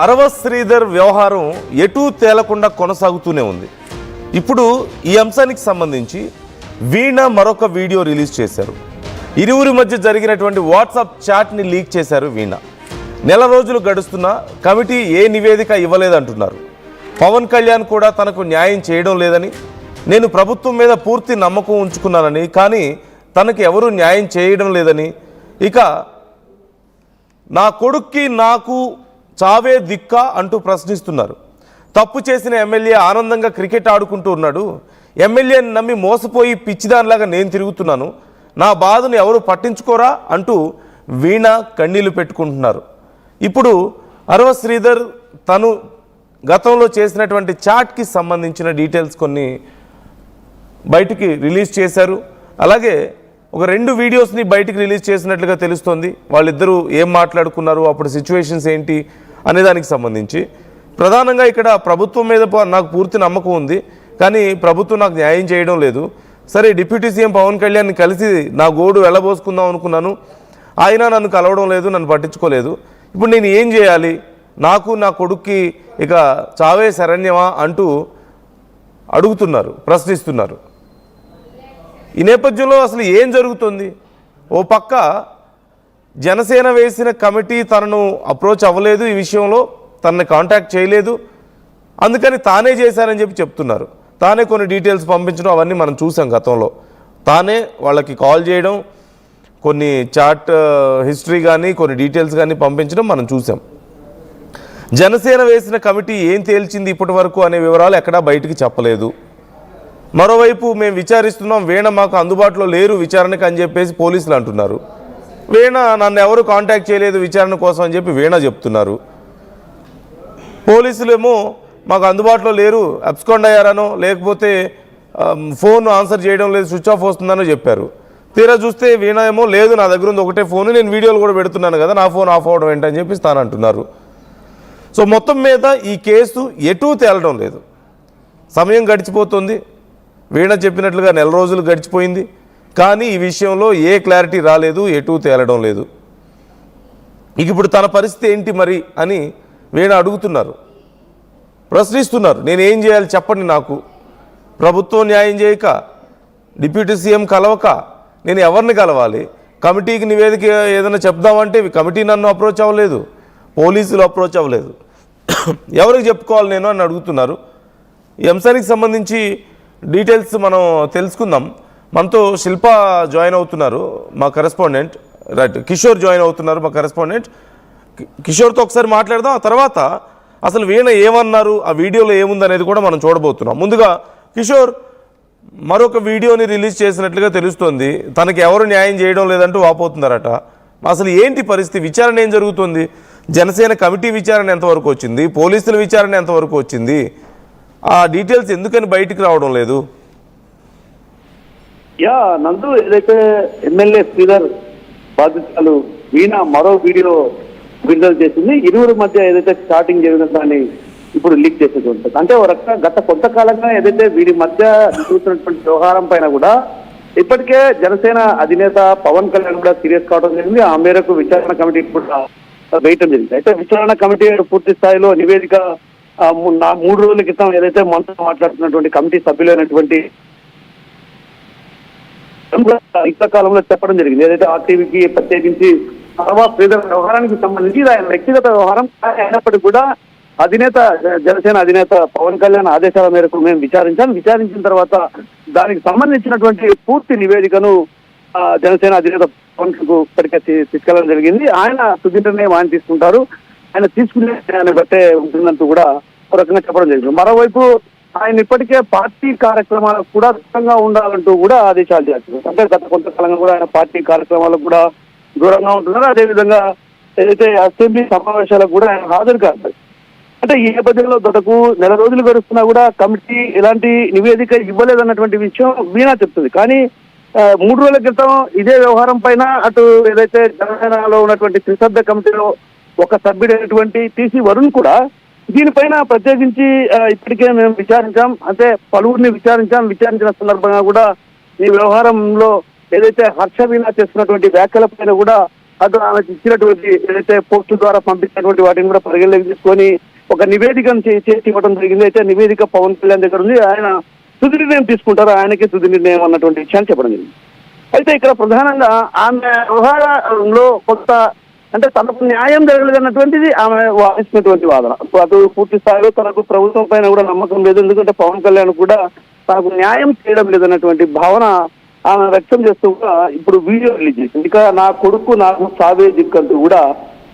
అరవ శ్రీధర్ వ్యవహారం ఎటూ తేలకుండా కొనసాగుతూనే ఉంది. ఇప్పుడు ఈ అంశానికి సంబంధించి వీణ మరొక వీడియో రిలీజ్ చేశారు. ఇరువురి మధ్య జరిగినటువంటి వాట్సాప్ చాట్ని లీక్ చేశారు వీణ. నెల రోజులు గడుస్తున్నా కమిటీ ఏ నివేదిక ఇవ్వలేదంటున్నారు. పవన్ కళ్యాణ్ కూడా తనకు న్యాయం చేయడం లేదని, నేను ప్రభుత్వం మీద పూర్తి నమ్మకం ఉంచుకున్నానని, కానీ తనకు ఎవరూ న్యాయం చేయడం లేదని, ఇక నా కొడుక్కి నాకు చావే దిక్క అంటూ ప్రశ్నిస్తున్నారు. తప్పు చేసిన ఎమ్మెల్యే ఆనందంగా క్రికెట్ ఆడుకుంటూ ఉన్నాడు. ఎమ్మెల్యేని నమ్మి మోసపోయి పిచ్చిదానిలాగా నేను తిరుగుతున్నాను. నా బాధను ఎవరు పట్టించుకోరా అంటూ వీణ కన్నీళ్లు పెట్టుకుంటున్నారు. ఇప్పుడు అరవ శ్రీధర్ తను గతంలో చేసినటువంటి చాట్కి సంబంధించిన డీటెయిల్స్ కొన్ని బయటికి రిలీజ్ చేశారు. అలాగే ఒక 2 వీడియోస్ని బయటికి రిలీజ్ చేసినట్లుగా తెలుస్తోంది. వాళ్ళిద్దరూ ఏం మాట్లాడుకున్నారు, అప్పుడు సిచ్యువేషన్స్ ఏంటి అనే దానికి సంబంధించి. ప్రధానంగా ఇక్కడ ప్రభుత్వం మీద నాకు పూర్తి నమ్మకం ఉంది, కానీ ప్రభుత్వం నాకు న్యాయం చేయడం లేదు. సరే, డిప్యూటీ సీఎం పవన్ కళ్యాణ్ని కలిసి నా గోడు వెళ్ళబోసుకుందాం అనుకున్నాను, ఆయన నన్ను కలవడం లేదు, నన్ను పట్టించుకోలేదు. ఇప్పుడు నేను ఏం చేయాలి, నాకు నా కొడుక్కి ఇక చావే శరణ్యమా అంటూ అడుగుతున్నారు, ప్రశ్నిస్తున్నారు. ఈ నేపథ్యంలో అసలు ఏం జరుగుతుంది? ఓ పక్క జనసేన వేసిన కమిటీ తనను అప్రోచ్ అవ్వలేదు, ఈ విషయంలో తనని కాంటాక్ట్ చేయలేదు, అందుకని తానే చేశారని చెప్తున్నారు. తానే కొన్ని డీటెయిల్స్ పంపించడం అవన్నీ మనం చూసాం గతంలో. తానే వాళ్ళకి కాల్ చేయడం, కొన్ని చాట్ హిస్టరీ కానీ కొన్ని డీటెయిల్స్ కానీ పంపించడం మనం చూసాం. జనసేన వేసిన కమిటీ ఏం తేల్చింది ఇప్పటి వరకు అనే వివరాలు ఎక్కడా బయటికి చెప్పలేదు. మరోవైపు మేము విచారిస్తున్నాం, వీణ మాకు అందుబాటులో లేరు విచారణకు అని చెప్పేసి పోలీసులు అంటున్నారు. వీణ నన్ను ఎవరు కాంటాక్ట్ చేయలేదు విచారణ కోసం అని చెప్పి వీణ చెప్తున్నారు. పోలీసులేమో మాకు అందుబాటులో లేరు, అబ్స్కాండ్ అయ్యారనో లేకపోతే ఫోన్ ఆన్సర్ చేయడం లేదు, స్విచ్ ఆఫ్ వస్తుందనో చెప్పారు. తీరా చూస్తే వీణ ఏమో లేదు, నా దగ్గర ఉంది ఒకటే ఫోన్, నేను వీడియోలు కూడా పెడుతున్నాను కదా, నా ఫోన్ ఆఫ్ అవ్వడం ఏంటని చెప్పి తానంటున్నారు. సో మొత్తం మీద ఈ కేసు ఎటూ తేలడం లేదు. సమయం గడిచిపోతుంది. వీణ చెప్పినట్లుగా నెల రోజులు గడిచిపోయింది, కానీ ఈ విషయంలో ఏ క్లారిటీ రాలేదు, ఎటూ తేలడం లేదు. ఇక ఇప్పుడు తన పరిస్థితి ఏంటి మరి అని వీణ అడుగుతున్నారు, ప్రశ్నిస్తున్నారు. నేనేం చేయాలి చెప్పండి నాకు, ప్రభుత్వం న్యాయం చేయక, డిప్యూటీ సీఎం కలవక నేను ఎవరిని కలవాలి? కమిటీకి నివేదిక ఏదైనా చెప్దామంటే కమిటీ నన్ను అప్రోచ్ అవ్వలేదు, పోలీసులు అప్రోచ్ అవ్వలేదు, ఎవరికి చెప్పుకోవాలి నేను అని అడుగుతున్నారు. ఈ అంశానికి సంబంధించి డీటెయిల్స్ మనం తెలుసుకుందాం. మనతో శిల్ప జాయిన్ అవుతున్నారు, మా కరెస్పాండెంట్. రైట్, కిషోర్ జాయిన్ అవుతున్నారు, మా కరెస్పాండెంట్. కిషోర్తో ఒకసారి మాట్లాడదాం. ఆ తర్వాత అసలు వీణ ఏమన్నారు, ఆ వీడియోలో ఏముందనేది కూడా మనం చూడబోతున్నాం. ముందుగా కిషోర్ మరొక వీడియోని రిలీజ్ చేసినట్లుగా తెలుస్తోంది. తనకి ఎవరు న్యాయం చేయడం లేదంటూ వాపోతున్నారట. అసలు ఏంటి పరిస్థితి, విచారణ ఏం జరుగుతుంది? జనసేన కమిటీ విచారణ ఎంతవరకు వచ్చింది, పోలీసుల విచారణ ఎంతవరకు వచ్చింది, ఆ డీటెయిల్స్ ఎందుకని బయటికి రావడం లేదు? నందు, ఏదైతే ఎమ్మెల్యే శ్రీధర్ బాధితులు వీణ మరో వీడియో విడుదల చేసింది. ఇరువురి మధ్య ఏదైతే స్టార్టింగ్ జరిగిన దాన్ని ఇప్పుడు లీక్ చేసేది ఉంటుంది. అంటే ఒక రకంగా గత కొంతకాలంగా ఏదైతే వీరి మధ్య జరుగుతున్నటువంటి వ్యవహారం పైన కూడా ఇప్పటికే జనసేన అధినేత పవన్ కళ్యాణ్ కూడా సీరియస్ కావడం జరిగింది. ఆ మేరకు విచారణ కమిటీ కూడా వేయటం జరిగింది. అయితే విచారణ కమిటీ పూర్తి స్థాయిలో నివేదిక 3 రోజుల క్రితం ఏదైతే మనతో మాట్లాడుతున్నటువంటి కమిటీ సభ్యులైనటువంటి కాలంలో చెప్పడం జరిగింది. ఏదైతే ఆర్టీవీకి ప్రత్యేకించి అరవ శ్రీధర్ వ్యవహారానికి సంబంధించి ఆయన వ్యక్తిగత వ్యవహారం అయినప్పటికీ కూడా జనసేన అధినేత పవన్ కళ్యాణ్ ఆదేశాల మేరకు మేము విచారించిన తర్వాత దానికి సంబంధించినటువంటి పూర్తి నివేదికను జనసేన అధినేత పవన్ కు ఇప్పటికే తీసుకెళ్లడం జరిగింది. ఆయన తుది నిర్ణయం ఆయన తీసుకుంటారు, ఆయన తీసుకునే ఆయన బట్టే ఉంటుందంటూ కూడా ఒక రకంగా చెప్పడం జరిగింది. మరోవైపు ఆయన ఇప్పటికే పార్టీ కార్యక్రమాలకు కూడా దూరంగా ఉండాలంటూ కూడా ఆదేశాలు చేస్తున్నారు. అంటే గత కొంతకాలంగా కూడా ఆయన పార్టీ కార్యక్రమాలకు కూడా దూరంగా ఉంటున్నారు. అదేవిధంగా ఏదైతే అసెంబ్లీ సమావేశాలకు కూడా ఆయన హాజరు కాదు. అంటే ఈ నేపథ్యంలో గతకు నెల రోజులు గడుస్తున్నా కూడా కమిటీ ఎలాంటి నివేదిక ఇవ్వలేదన్నటువంటి విషయం వీణా చెప్తుంది. కానీ 3 రోజుల క్రితం ఇదే వ్యవహారం పైన అటు ఏదైతే జనసేనలో ఉన్నటువంటి త్రిసభ్య కమిటీలో ఒక సభ్యుడైనటువంటి టీసీ వరుణ్ కూడా దీనిపైన ప్రత్యేకించి ఇప్పటికే మేము విచారించాం, అంటే పలువురిని విచారించిన సందర్భంగా కూడా ఈ వ్యవహారంలో ఏదైతే హర్ష వీణ చేస్తున్నటువంటి వ్యాఖ్యల పైన కూడా అటు ఆమెకు ఇచ్చినటువంటి ఏదైతే పోస్టు ద్వారా పంపించినటువంటి వాటిని కూడా పరిగణలోకి తీసుకొని ఒక నివేదికను చేసి ఇవ్వడం జరిగింది. అయితే నివేదిక పవన్ కళ్యాణ్ దగ్గర ఉంది. ఆయన తుది నిర్ణయం తీసుకుంటారు, ఆయనకే తుది నిర్ణయం అన్నటువంటి విషయాన్ని చెప్పడం జరిగింది. అయితే ఇక్కడ ప్రధానంగా ఆమె వ్యవహారంలో కొంత అంటే తనకు న్యాయం జరగలేదన్నటువంటిది ఆమె వాదిస్తున్నటువంటి వాదన. అటు పూర్తి స్థాయిలో తనకు ప్రభుత్వం పైన కూడా నమ్మకం లేదు, ఎందుకంటే పవన్ కళ్యాణ్ కూడా తనకు న్యాయం చేయడం లేదన్నటువంటి భావన ఆమె వ్యక్తం చేస్తూ కూడా ఇప్పుడు వీడియో రిలీజ్ చేసింది. ఇక నా కొడుకు నాకు సావే దిక్కంటూ కూడా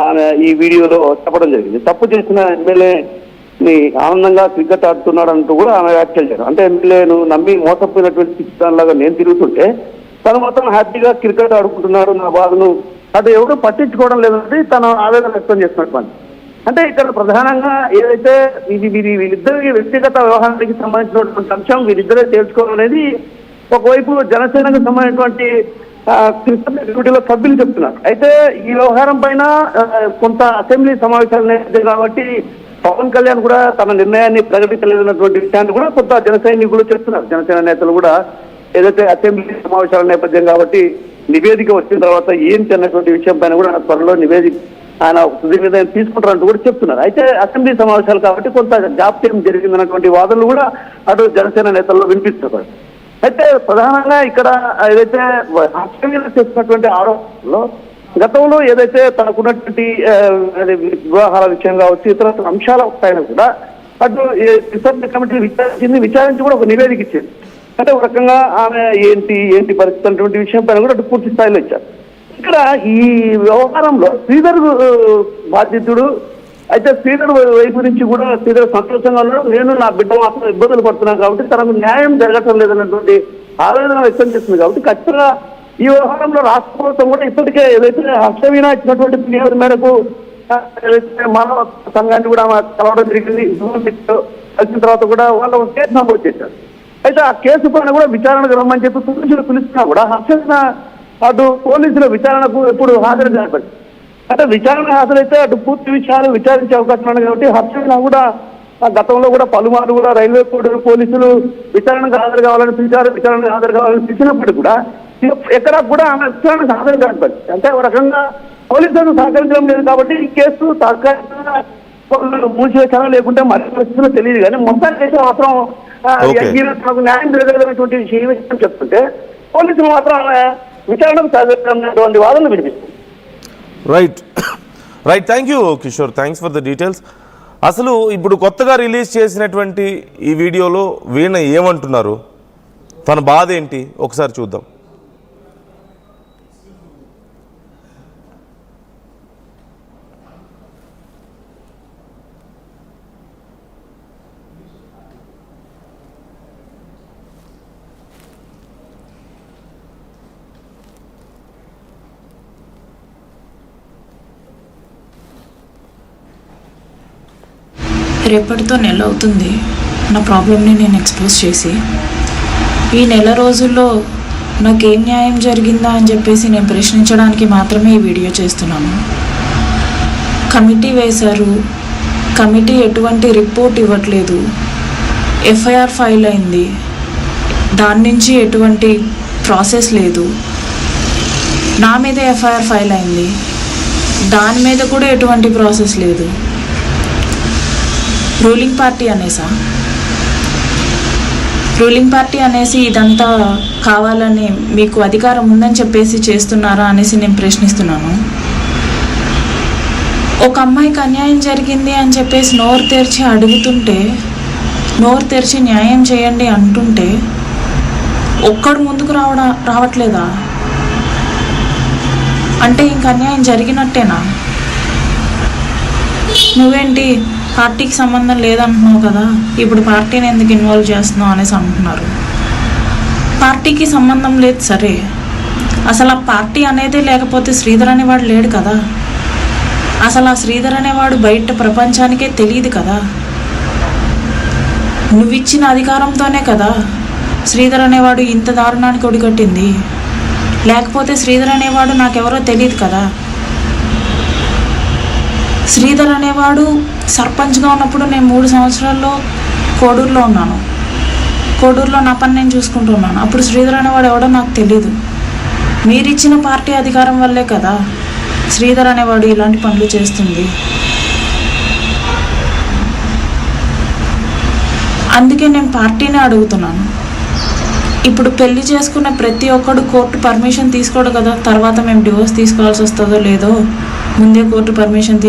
ఆమె ఈ వీడియోలో చెప్పడం జరిగింది. తప్పు చేసిన ఎమ్మెల్యేని ఆనందంగా క్రికెట్ ఆడుతున్నాడు అంటూ కూడా ఆమె వ్యాఖ్యలు చేశారు. అంటే ఎమ్మెల్యేను నమ్మి మోసపోయినటువంటి పిచ్చిదానిలాగా నేను తిరుగుతుంటే తను మాత్రం హ్యాపీగా క్రికెట్ ఆడుకుంటున్నాడు, నా బాధను అటు ఎవరు పట్టించుకోవడం లేదంటే తన ఆవేదన వ్యక్తం చేస్తున్నటువంటి. అంటే ఇక్కడ ప్రధానంగా ఏదైతే వీరిద్దరి వ్యక్తిగత వ్యవహారానికి సంబంధించినటువంటి అంశం వీరిద్దరే తేల్చుకోవడం అనేది ఒకవైపు జనసేనకు సంబంధించినటువంటి కమిటీలో సభ్యులు చెప్తున్నారు. అయితే ఈ వ్యవహారం పైన కొంత అసెంబ్లీ సమావేశాలు నేపథ్యం కాబట్టి పవన్ కళ్యాణ్ కూడా తన నిర్ణయాన్ని ప్రకటించలేదన్నటువంటి విషయాన్ని కూడా కొంత జన సైనికులు చెప్తున్నారు. జనసేన నేతలు కూడా ఏదైతే అసెంబ్లీ సమావేశాల నేపథ్యం కాబట్టి నివేదిక వచ్చిన తర్వాత ఏంటి అన్నటువంటి విషయం పైన కూడా త్వరలో నివేదిక ఆయన తుది నిర్ణయం తీసుకుంటారంటూ కూడా చెప్తున్నారు. అయితే అసెంబ్లీ సమావేశాలు కాబట్టి కొంత జాప్యం జరిగిందన్నటువంటి వాదనలు కూడా అటు జనసేన నేతల్లో వినిపిస్తున్నారు. అయితే ప్రధానంగా ఇక్కడ ఏదైతే హర్షవీణ చేస్తున్నటువంటి ఆరోపణలో గతంలో ఏదైతే తనకున్నటువంటి వివాహాల విషయం కావచ్చు ఇతర అంశాల పైన కూడా అటు రిసర్చ్ కమిటీ విచారించి కూడా ఒక నివేదిక ఇచ్చింది. అంటే ఒక రకంగా ఆమె ఏంటి పరిస్థితి అన్నటువంటి విషయం పైన కూడా అటు పూర్తి స్థాయిలో ఇచ్చారు. ఇక్కడ ఈ వ్యవహారంలో శ్రీధర్ బాధితుడు అయితే శ్రీధర్ వైపు నుంచి కూడా శ్రీధర్ సంతోషంగా ఉన్నాడు, నేను నా బిడ్డ మాత్రం ఇబ్బందులు పడుతున్నాను కాబట్టి తనకు న్యాయం జరగటం లేదన్నటువంటి ఆవేదన వ్యక్తం చేస్తుంది. కాబట్టి ఖచ్చితంగా ఈ వ్యవహారంలో రాష్ట్ర ప్రభుత్వం కూడా ఇప్పటికే ఏదైతే హర్షవీణ ఇచ్చినటువంటి ఫిర్యాదు మేరకు మానవ సంఘాన్ని కూడా కలవడం జరిగింది. కలిసిన తర్వాత కూడా వాళ్ళు కేసు నమోదు చేశారు. అయితే ఆ కేసు పైన కూడా విచారణకు రమ్మని చెప్పి పోలీసులు పిలుస్తున్నా కూడా హర్షవీణ అటు పోలీసుల విచారణకు ఎప్పుడు హాజరు చేయబడి అంటే విచారణ హాజరైతే అటు పూర్తి విషయాలు విచారించే అవకాశం ఉంది. కాబట్టి హర్షవీణ కూడా గతంలో కూడా పలుమార్లు కూడా రైల్వే కోర్టు పోలీసులు విచారణకు హాజరు కావాలని పిలిచారు, విచారణకు హాజరు కావాలని పిలిచినప్పటికీ కూడా ఎక్కడా కూడా ఆమె విచారణకు హాజరు కాదు. అంటే ఒక రకంగా పోలీసులను సహకరించడం లేదు కాబట్టి ఈ కేసు తాత్కాలికంగా మూసివేశారో లేకుంటే మరి పరిస్థితుల్లో తెలియదు. కానీ మొత్తం కేసు మాత్రం నాకు న్యాయం జరగలేనటువంటి విషయం చెప్తుంటే పోలీసులు మాత్రం విచారణకు సహకరించినటువంటి వాదనలు వినిపిస్తుంది. Right, thank you Kishore, thanks for the details. అసలు ఇప్పుడు కొత్తగా రిలీజ్ చేసినటువంటి ఈ వీడియోలో వీణ ఏమంటున్నారు, తన బాధ ఏంటి ఒకసారి చూద్దాం. రేపటితో నెల అవుతుంది నా ప్రాబ్లమ్ని నేను ఎక్స్పోజ్ చేసి. ఈ నెల రోజుల్లో నాకేం న్యాయం జరిగిందా అని చెప్పేసి నేను ప్రశ్నించడానికి మాత్రమే ఈ వీడియో చేస్తున్నాను. కమిటీ వేశారు, కమిటీ ఎటువంటి రిపోర్ట్ ఇవ్వట్లేదు, ఎఫ్ఐఆర్ ఫైల్ అయింది, దాని నుంచి ఎటువంటి ప్రాసెస్ లేదు. నా మీద ఎఫ్ఐఆర్ ఫైల్ అయింది, దాని మీద కూడా ఎటువంటి ప్రాసెస్ లేదు. రూలింగ్ పార్టీ అనేసి ఇదంతా కావాలని మీకు అధికారం ఉందని చెప్పేసి చేస్తున్నారా అనేసి నేను ప్రశ్నిస్తున్నాను. ఒక అమ్మాయికి అన్యాయం జరిగింది అని చెప్పేసి నోరు తెరిచి అడుగుతుంటే, నోరు తెరిచి న్యాయం చేయండి అంటుంటే ఒక్కడు ముందుకు రావట్లేదా? అంటే ఇంక అన్యాయం జరిగినట్టేనా? నువ్వేంటి పార్టీకి సంబంధం లేదంటున్నావు కదా, ఇప్పుడు పార్టీని ఎందుకు ఇన్వాల్వ్ చేస్తున్నావు అనేసి అంటున్నారు. పార్టీకి సంబంధం లేదు సరే, అసలు ఆ పార్టీ అనేదే లేకపోతే శ్రీధర్ అనేవాడు లేడు కదా. అసలు ఆ శ్రీధర్ అనేవాడు బయట ప్రపంచానికే తెలియదు కదా. నువ్విచ్చిన అధికారంతోనే కదా శ్రీధర్ అనేవాడు ఇంత దారుణానికి ఒడిగట్టింది. లేకపోతే శ్రీధర్ అనేవాడు నాకెవరో తెలియదు కదా. శ్రీధర్ అనేవాడు సర్పంచ్గా ఉన్నప్పుడు నేను 3 సంవత్సరాల్లో కోడూరులో ఉన్నాను. కోడూరులో నా పని నేను చూసుకుంటున్నాను. అప్పుడు శ్రీధర్ అనేవాడు ఎవడో నాకు తెలియదు. మీరిచ్చిన పార్టీ అధికారం వల్లే కదా శ్రీధర్ అనేవాడు ఇలాంటి పనులు చేస్తుంది. అందుకే నేను పార్టీని అడుగుతున్నాను. ఇప్పుడు పెళ్లి చేసుకున్న ప్రతి ఒక్కడు కోర్టు పర్మిషన్ తీసుకోడు కదా, తర్వాత మేము డివోర్స్ తీసుకోవాల్సి వస్తుందో లేదో ముందే కోర్టు పర్మిషన్